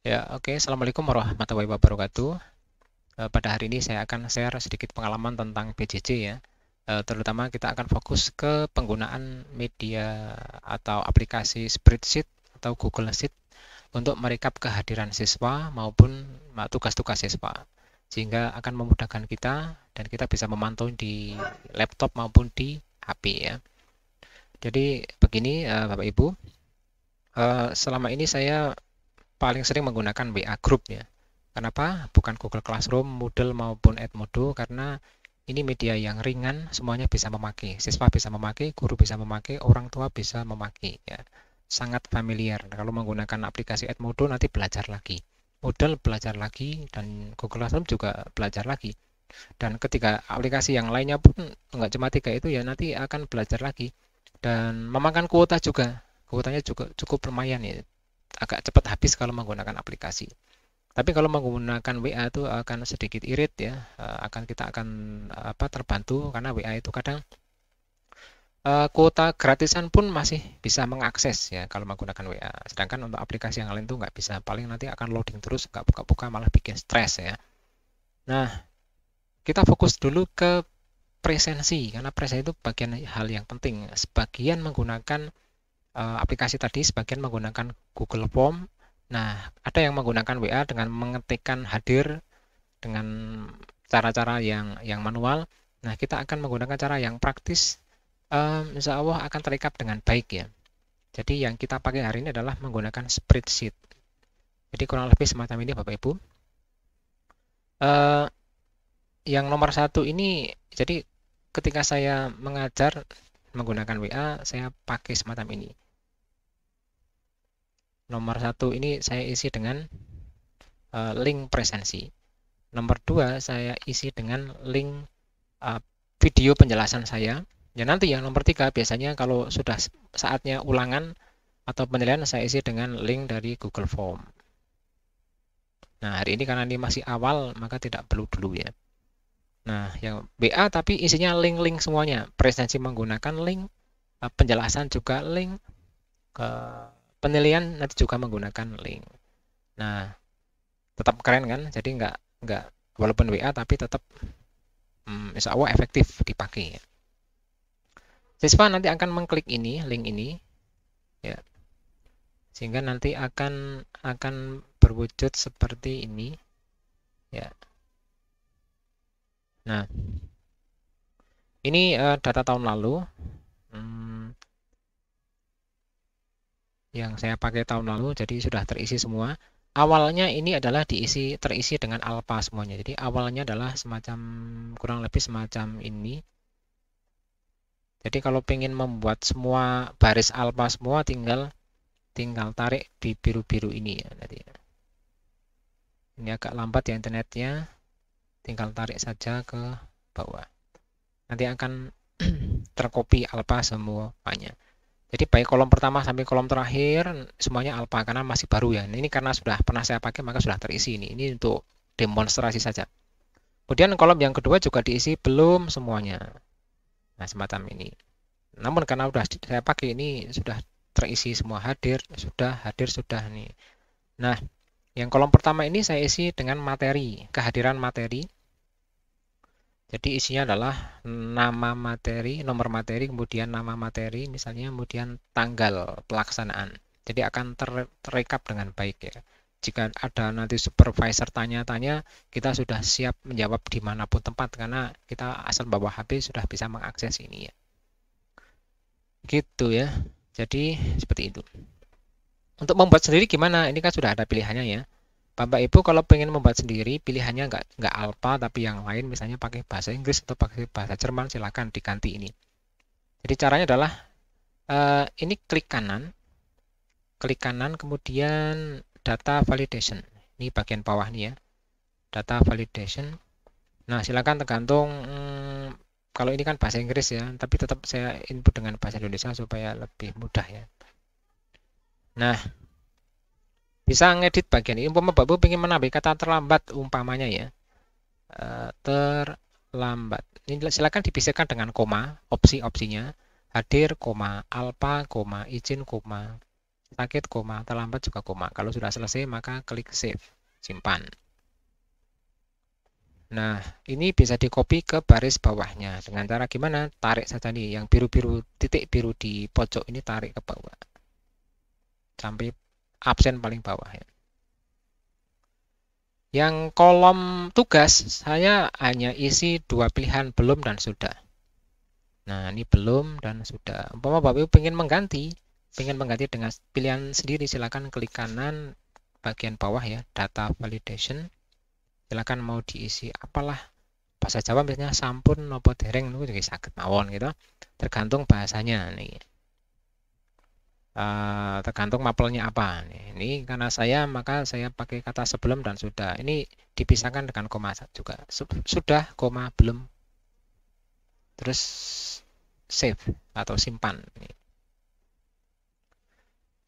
Ya, oke. Assalamualaikum warahmatullahi wabarakatuh. Pada hari ini saya akan share sedikit pengalaman tentang PJJ ya. Terutama kita akan fokus ke penggunaan media atau aplikasi spreadsheet atau Google Sheet untuk merekap kehadiran siswa maupun tugas-tugas siswa. Sehingga akan memudahkan kita dan kita bisa memantau di laptop maupun di HP ya. Jadi begini Bapak Ibu, selama ini saya paling sering menggunakan WA Group ya. Kenapa? Bukan Google Classroom, Moodle maupun Edmodo karena ini media yang ringan, semuanya bisa memakai. Siswa bisa memakai, guru bisa memakai, orang tua bisa memakai ya. Sangat familiar. Kalau menggunakan aplikasi Edmodo nanti belajar lagi. Moodle belajar lagi dan Google Classroom juga belajar lagi. Dan ketika aplikasi yang lainnya pun nggak cuma tiga itu ya nanti akan belajar lagi. Dan memakan kuota juga. Kuotanya juga cukup lumayan ya, agak cepat habis kalau menggunakan aplikasi. Tapi kalau menggunakan WA itu akan sedikit irit ya, kita akan terbantu karena WA itu kadang kuota gratisan pun masih bisa mengakses ya kalau menggunakan WA. Sedangkan untuk aplikasi yang lain tuh nggak bisa, paling nanti akan loading terus, nggak buka-buka malah bikin stres ya. Nah, kita fokus dulu ke presensi karena presensi itu bagian hal yang penting. Sebagian menggunakan aplikasi tadi, sebagian menggunakan Google Form. Nah, ada yang menggunakan WA dengan mengetikkan hadir dengan cara-cara yang manual. Nah, kita akan menggunakan cara yang praktis. Insya Allah akan terekap dengan baik ya. Jadi yang kita pakai hari ini adalah menggunakan spreadsheet. Jadi kurang lebih semacam ini Bapak Ibu. Eh, yang nomor satu ini, jadi ketika saya mengajar menggunakan WA, saya pakai semacam ini. Nomor satu ini saya isi dengan link presensi. Nomor dua saya isi dengan link video penjelasan saya. Ya nanti yang nomor tiga biasanya kalau sudah saatnya ulangan atau penilaian saya isi dengan link dari Google Form. Nah hari ini karena ini masih awal maka tidak perlu dulu ya. Nah yang BA tapi isinya link-link semuanya. Presensi menggunakan link, penjelasan juga link, penilaian nanti juga menggunakan link. Nah tetap keren kan? Jadi nggak walaupun WA tapi tetap insya Allah efektif dipakai. Siswa nanti akan mengklik ini, link ini, ya, sehingga nanti akan berwujud seperti ini, ya. Nah, ini data tahun lalu, yang saya pakai tahun lalu, jadi sudah terisi semua. Awalnya ini adalah terisi dengan alpha semuanya. Jadi awalnya adalah semacam kurang lebih semacam ini. Jadi kalau ingin membuat semua baris alpha semua tinggal tarik di biru-biru ini ya tadi. Ini agak lambat ya internetnya, tinggal tarik saja ke bawah. Nanti akan terkopi alpha semuanya. Jadi baik kolom pertama sampai kolom terakhir semuanya alpha karena masih baru ya. Ini karena sudah pernah saya pakai maka sudah terisi ini. Ini untuk demonstrasi saja. Kemudian kolom yang kedua juga diisi belum semuanya. Nah, semacam ini. Namun karena sudah saya pakai ini sudah terisi semua hadir sudah nih. Nah, yang kolom pertama ini saya isi dengan materi, kehadiran materi. Jadi isinya adalah nama materi, nomor materi, kemudian nama materi, misalnya kemudian tanggal pelaksanaan. Jadi akan terekap dengan baik ya. Jika ada nanti supervisor tanya-tanya, kita sudah siap menjawab dimanapun tempat karena kita asal bawa HP sudah bisa mengakses ini ya. Gitu ya. Jadi seperti itu. Untuk membuat sendiri gimana? Ini kan sudah ada pilihannya ya. Bapak Ibu kalau pengen membuat sendiri, pilihannya nggak alpha tapi yang lain, misalnya pakai bahasa Inggris atau pakai bahasa Jerman, silakan diganti ini. Jadi caranya adalah ini klik kanan, kemudian data validation. Ini bagian bawah nih ya, data validation. Nah silakan tergantung, kalau ini kan bahasa Inggris ya, tapi tetap saya input dengan bahasa Indonesia supaya lebih mudah ya. Nah bisa ngedit bagian ini. Umpama Bapak ingin menambah kata terlambat umpamanya ya. Terlambat. Ini silakan dipisahkan dengan koma, opsi-opsinya. Hadir, koma, alpha, koma, izin, koma. sakit koma, terlambat juga koma. Kalau sudah selesai maka klik save, simpan. Nah, ini bisa di-copy ke baris bawahnya. Dengan cara gimana? Tarik saja nih, yang biru-biru, titik biru di pojok ini tarik ke bawah. Sampai absen paling bawah ya. Yang kolom tugas, saya hanya isi 2 pilihan, belum dan sudah. Nah, ini belum dan sudah. Umpama Bapak Ibu pengen mengganti dengan pilihan sendiri, silakan klik kanan bagian bawah ya, data validation. Silakan mau diisi apalah, bahasa Jawa misalnya sampun nopo dereng niku juga saged mawon gitu. Tergantung bahasanya nih. Tergantung mapelnya apa nih. Ini karena saya maka saya pakai kata sebelum dan sudah. Ini dipisahkan dengan koma juga. Sudah, koma, belum. Terus save atau simpan.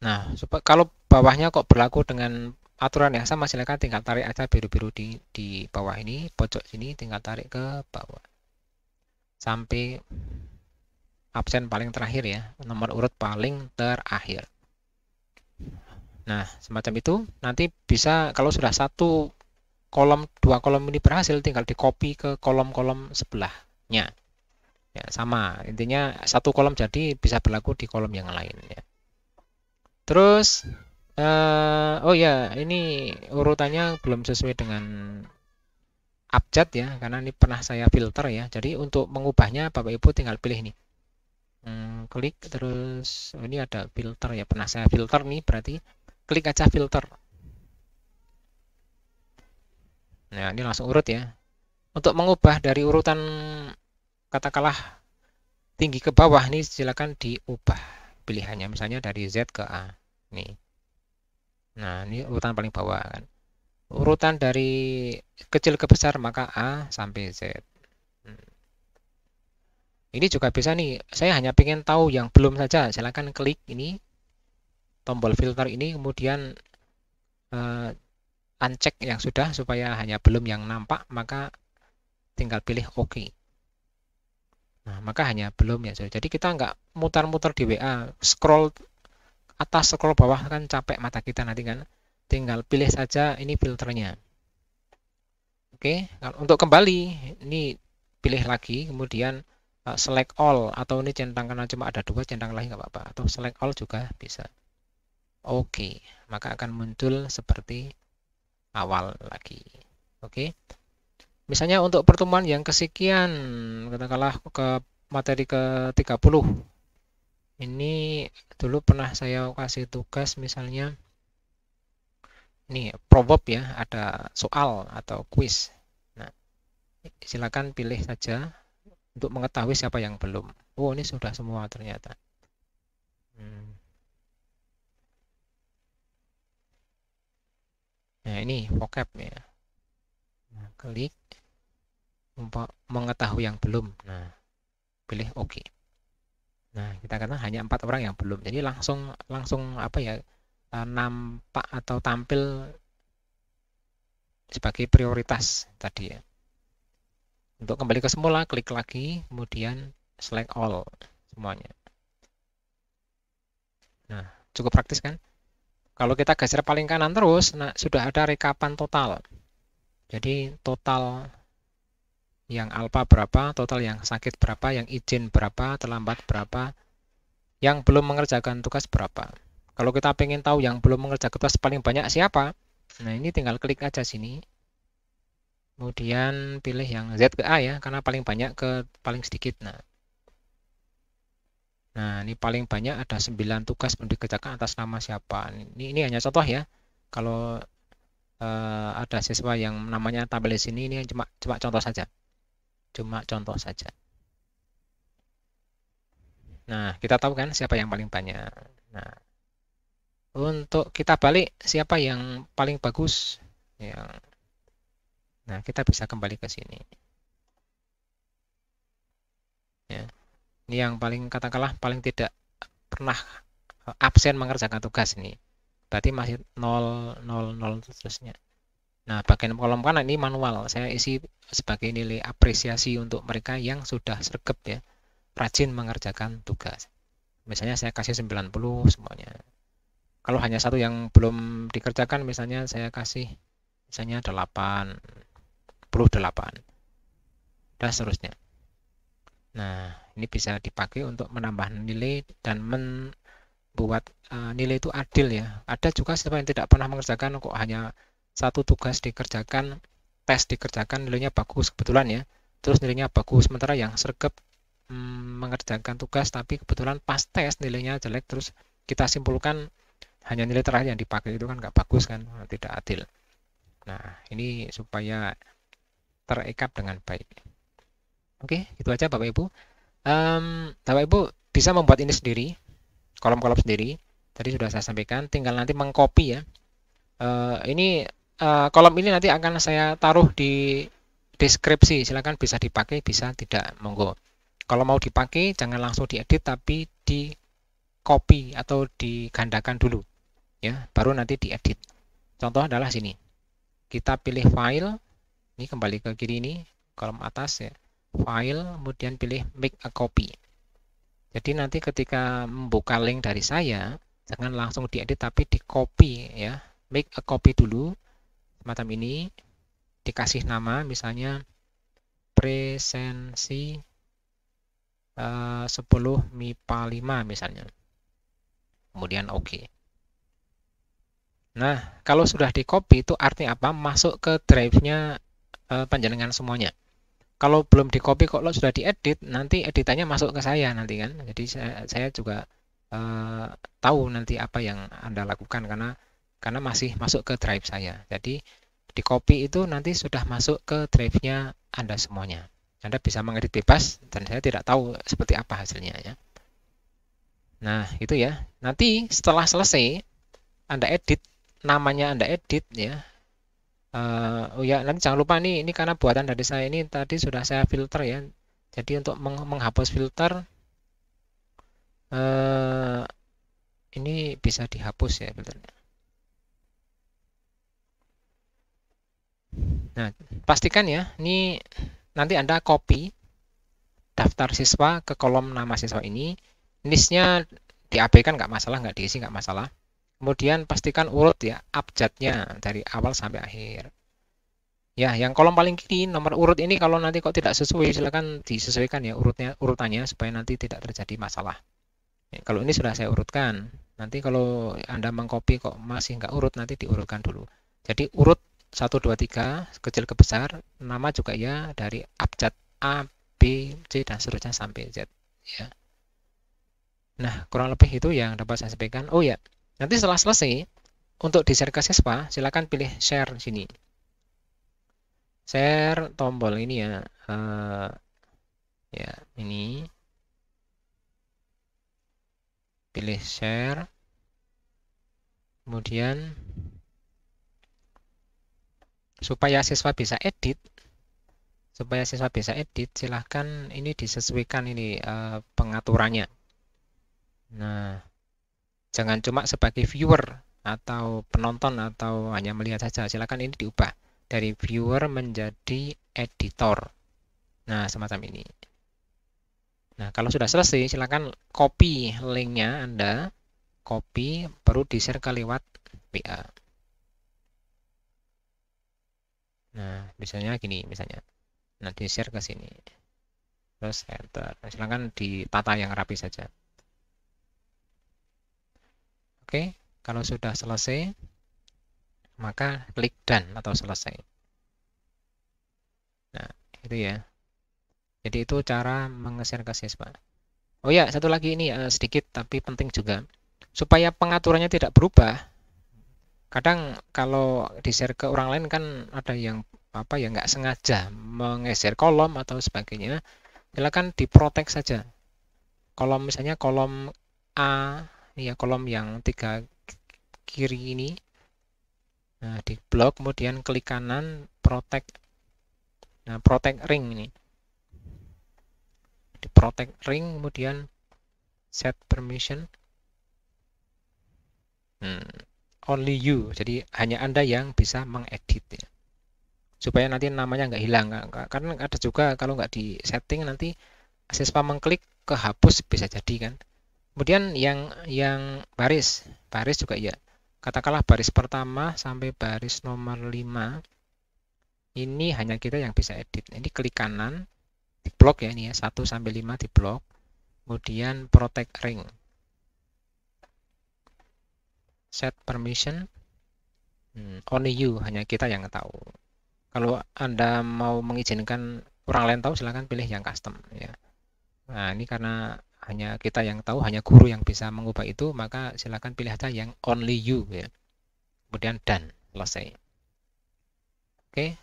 Nah, kalau bawahnya kok berlaku dengan aturan yang sama, silakan tinggal tarik aja biru-biru di bawah ini, pojok sini tinggal tarik ke bawah. Sampai absen paling terakhir ya, nomor urut paling terakhir. Nah, semacam itu nanti bisa kalau sudah satu kolom, 2 kolom ini berhasil, tinggal di copy ke kolom-kolom sebelahnya. Ya, sama, intinya satu kolom jadi bisa berlaku di kolom yang lain ya. Terus oh ya, ini urutannya belum sesuai dengan abjad ya, karena ini pernah saya filter ya. Jadi untuk mengubahnya Bapak Ibu tinggal pilih nih. Klik terus ini ada filter ya, pernah saya filter nih, berarti klik aja filter. Nah, ini langsung urut ya. Untuk mengubah dari urutan katakanlah tinggi ke bawah ini silakan diubah pilihannya, misalnya dari Z ke A. Nih. Nah, ini urutan paling bawah kan. Urutan dari kecil ke besar maka A sampai Z. Ini juga bisa nih, saya hanya ingin tahu yang belum saja, silakan klik ini, tombol filter ini, kemudian uncheck yang sudah, supaya hanya belum yang nampak, maka tinggal pilih OK. Nah, maka hanya belum ya. Jadi kita nggak mutar-mutar di WA, scroll atas, scroll bawah, kan capek mata kita nanti kan. Tinggal pilih saja ini filternya. Oke, untuk kembali, ini pilih lagi, kemudian select all, atau ini centang karena cuma ada 2, centang lagi nggak apa-apa, atau select all juga bisa. Oke, maka akan muncul seperti awal lagi. Oke, misalnya untuk pertemuan yang kesekian, katakanlah ke materi ke-30, ini dulu pernah saya kasih tugas misalnya ini proverb ya, ada soal atau quiz. Nah, silakan pilih saja untuk mengetahui siapa yang belum. Oh, ini sudah semua ternyata. Nah, ini vocab ya. Nah, klik mengetahui yang belum. Nah, pilih OK. Nah, kita katakan hanya 4 orang yang belum. Jadi langsung apa ya, nampak atau tampil sebagai prioritas tadi ya. Untuk kembali ke semula, klik lagi, kemudian select all semuanya. Nah, cukup praktis kan? Kalau kita geser paling kanan terus, nah sudah ada rekapan total. Jadi total yang alfa berapa, total yang sakit berapa, yang izin berapa, terlambat berapa, yang belum mengerjakan tugas berapa. Kalau kita pengen tahu yang belum mengerjakan tugas paling banyak siapa, nah ini tinggal klik aja sini. Kemudian pilih yang Z ke A ya, karena paling banyak ke paling sedikit. Nah, ini paling banyak ada 9 tugas belum dikerjakan atas nama siapa. Ini hanya contoh ya. Kalau ada siswa yang namanya tampil di sini, ini cuma contoh saja. Cuma contoh saja. Nah, kita tahu kan siapa yang paling banyak. Nah, untuk kita balik siapa yang paling bagus. Nah, kita bisa kembali ke sini. Ya. Ini yang paling katakanlah paling tidak pernah absen mengerjakan tugas ini. Berarti masih 0, 0, 0 terusnya. Nah, bagian kolom kanan ini manual. Saya isi sebagai nilai apresiasi untuk mereka yang sudah sregep ya, rajin mengerjakan tugas. Misalnya saya kasih 90 semuanya. Kalau hanya satu yang belum dikerjakan, misalnya saya kasih misalnya 88 dan seterusnya. Nah, ini bisa dipakai untuk menambah nilai dan membuat nilai itu adil ya. Ada juga siswa yang tidak pernah mengerjakan, kok hanya satu tugas dikerjakan, tes dikerjakan, nilainya bagus kebetulan ya. Terus nilainya bagus, sementara yang sergap mengerjakan tugas tapi kebetulan pas tes nilainya jelek, terus kita simpulkan hanya nilai terakhir yang dipakai, itu kan nggak bagus kan, tidak adil. Nah, ini supaya terekap dengan baik. Oke, itu aja Bapak Ibu. Bapak Ibu bisa membuat ini sendiri, kolom-kolom sendiri. Tadi sudah saya sampaikan, tinggal nanti mengcopy ya. Ini kolom ini nanti akan saya taruh di deskripsi, silakan bisa dipakai, bisa tidak, monggo. Kalau mau dipakai jangan langsung diedit, tapi di copy atau digandakan dulu ya, baru nanti diedit. Contoh adalah sini. Kita pilih file, ini kembali ke kiri ini, kolom atas ya. File, kemudian pilih make a copy. Jadi nanti ketika membuka link dari saya, jangan langsung diedit tapi di copy ya. Make a copy dulu, semacam ini. Dikasih nama, misalnya presensi 10 MIPA 5 misalnya. Kemudian oke. Nah, kalau sudah di copy itu artinya apa? Masuk ke drive-nya panjenengan semuanya. Kalau belum di copy, kalau sudah diedit, nanti editannya masuk ke saya nanti kan. Jadi saya juga tahu nanti apa yang Anda lakukan karena masih masuk ke drive saya. Jadi di copy itu nanti sudah masuk ke drive-nya Anda semuanya. Anda bisa mengedit bebas dan saya tidak tahu seperti apa hasilnya ya. Nah, itu ya. Nanti setelah selesai Anda edit, namanya Anda edit ya. Oh ya, nanti jangan lupa nih, ini karena buatan dari saya ini tadi sudah saya filter ya. Jadi untuk menghapus filter ini bisa dihapus ya filternya. Nah, pastikan ya, ini nanti Anda copy daftar siswa ke kolom nama siswa ini. Listnya diabaikan nggak masalah, nggak diisi nggak masalah. Kemudian pastikan urut ya abjadnya dari awal sampai akhir. Ya, yang kolom paling kiri nomor urut ini kalau nanti kok tidak sesuai silakan disesuaikan ya urutannya supaya nanti tidak terjadi masalah. Ya, kalau ini sudah saya urutkan. Nanti kalau Anda mengcopy kok masih nggak urut, nanti diurutkan dulu. Jadi urut 1, 2, 3 kecil ke besar, nama juga ya dari abjad A, B, C dan seterusnya sampai Z ya. Nah, kurang lebih itu yang dapat saya sampaikan. Oh ya, nanti setelah selesai, untuk di-share ke siswa, silakan pilih share sini. Share tombol ini ya. Ya, ini. Pilih share. Kemudian, supaya siswa bisa edit, silahkan ini disesuaikan ini pengaturannya. Nah, jangan cuma sebagai viewer atau penonton atau hanya melihat saja. Silakan ini diubah dari viewer menjadi editor. Nah, semacam ini. Nah, kalau sudah selesai, silakan copy linknya Anda, copy baru di-share ke lewat WA. Nah, misalnya gini, misalnya. Nah, di-share ke sini. Terus enter. Silakan ditata yang rapi saja. Oke, kalau sudah selesai, maka klik done atau selesai. Nah, itu ya. Jadi itu cara menge-share ke siswa. Oh ya, satu lagi ini sedikit tapi penting juga. Supaya pengaturannya tidak berubah. Kadang kalau di-share ke orang lain kan ada yang apa ya nggak sengaja menggeser kolom atau sebagainya. Silakan diprotek saja. Kolom misalnya kolom A, ya kolom yang 3 kiri ini. Nah, di blok kemudian klik kanan protect. Nah, protect ring ini. Di protect ring kemudian set permission. Only you. Jadi hanya Anda yang bisa mengedit ya. Supaya nanti namanya nggak hilang. Karena ada juga kalau nggak di setting nanti siswa mengklik kehapus bisa jadi kan. Kemudian yang baris Baris juga iya. Katakanlah baris pertama sampai baris nomor 5 ini hanya kita yang bisa edit. Ini klik kanan di blok ya, ini ya 1 sampai 5 di blok. Kemudian protect ring. Set permission. Only you, hanya kita yang tahu. Kalau Anda mau mengizinkan orang lain tahu, silahkan pilih yang custom ya. Nah, ini karena hanya kita yang tahu, hanya guru yang bisa mengubah itu, maka silahkan pilih aja yang only you ya. Kemudian done, selesai. Oke.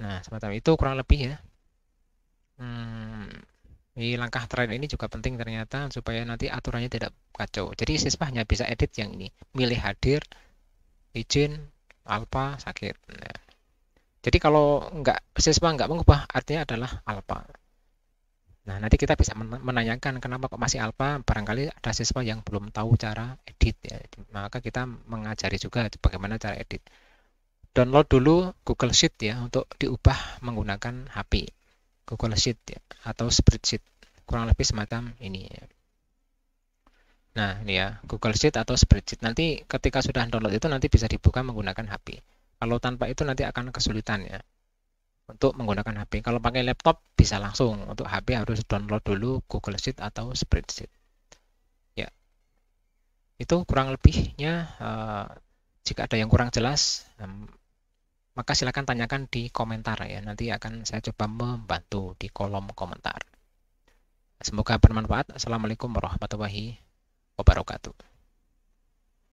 Nah, semacam itu kurang lebih ya. Di langkah terakhir ini juga penting ternyata supaya nanti aturannya tidak kacau. Jadi siswa hanya bisa edit yang ini, milih hadir, izin, alpha, sakit. Nah, jadi kalau siswa nggak mengubah, artinya adalah alpha. Nah, nanti kita bisa menanyakan kenapa kok masih alpha, barangkali ada siswa yang belum tahu cara edit ya. Maka kita mengajari juga bagaimana cara edit. Download dulu Google Sheet ya untuk diubah menggunakan HP. Google Sheet ya, atau spreadsheet, kurang lebih semacam ini ya. Nah, ini ya, Google Sheet atau spreadsheet. Nanti ketika sudah download itu nanti bisa dibuka menggunakan HP. Kalau tanpa itu nanti akan kesulitan ya untuk menggunakan HP. Kalau pakai laptop bisa langsung, untuk HP harus download dulu Google Sheet atau spreadsheet. Ya, itu kurang lebihnya. Jika ada yang kurang jelas, maka silakan tanyakan di komentar ya. Nanti akan saya coba membantu di kolom komentar. Semoga bermanfaat. Assalamualaikum warahmatullahi wabarakatuh.